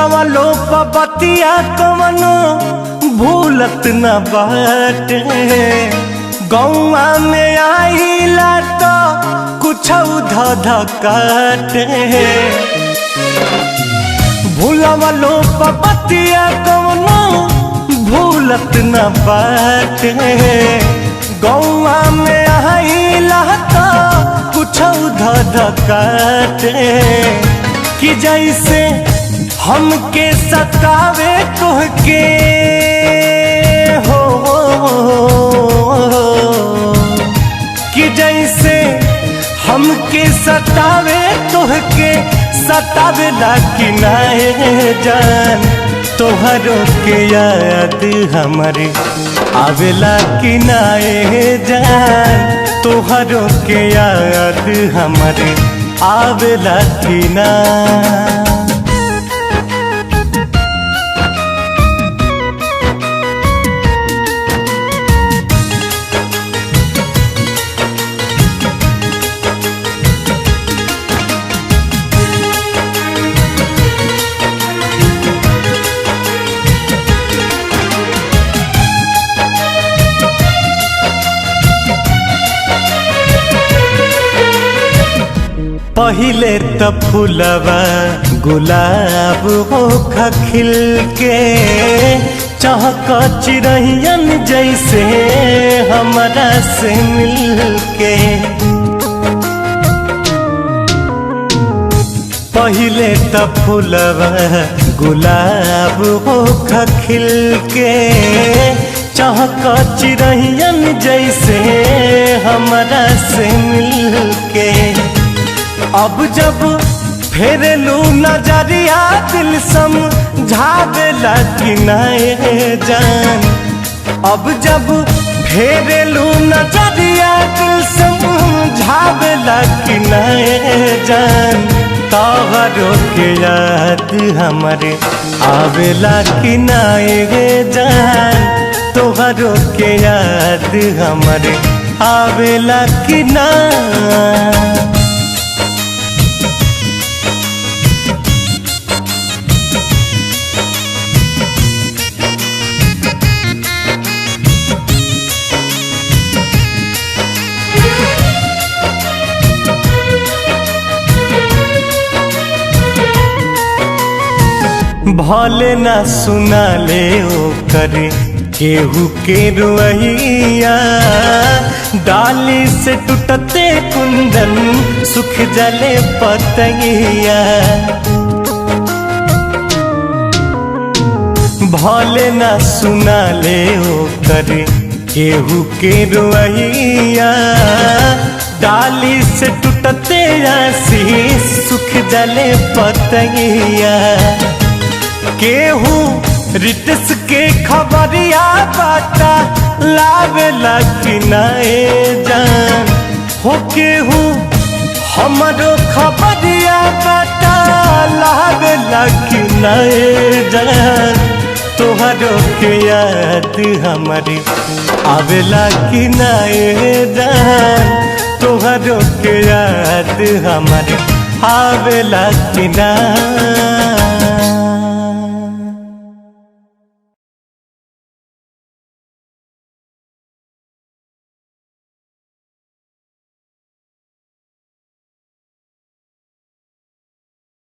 भूलवा लो बतिया कवनो भूलत न बाटे। गौआ में आइला तो कुछ धध काटे। भूलवा लो बतिया कवनो भूलत न बाटे। गौआ में आइला तो कुछ धध काटे। कि जैसे हमके सतावे तोहके हो, कि जैसे हमके सतावे तोहके सतावे ला कि नाए जान। तोहरो के याद हमारे आवेला कि नाए जान। तोहरो के याद हमारे आवेला कि ना। पहिले त फूलवा गुलाब होखा खिल के चहक चिरहियन जैसे हमरा से मिल के। पहिले त फूलवा गुलाब होखा खिल के चहक चिरहियन जैसे हमरा से मिल के। अब जब फेरलू नजरिया दिल समझावेला कि नाए जान। अब जब फेरलू नजरिया दिल समझावेला कि नाए जान। तोहरो के याद हमारे आवेला कि नाए जान। तोहरो के याद हमारे आवेला कि ना। भले ना सुना ले ओ करे केहू के रुइया। डाली से टूटते कुंदन सुख जले पतैया। भले ना सुना ले ओ करे केहू के रुइया। डाली से टूटते आशीष सुख जले पतैया। केहू रिटस के खबरिया बाटा लावेला कि नाए जान। हो केहू हमरो खबरिया बाटा लावेला कि नाए जान। तोहरो के याद हमारे आवेला कि नाए जान। तोहरो के याद हमारे आवेला कि ना।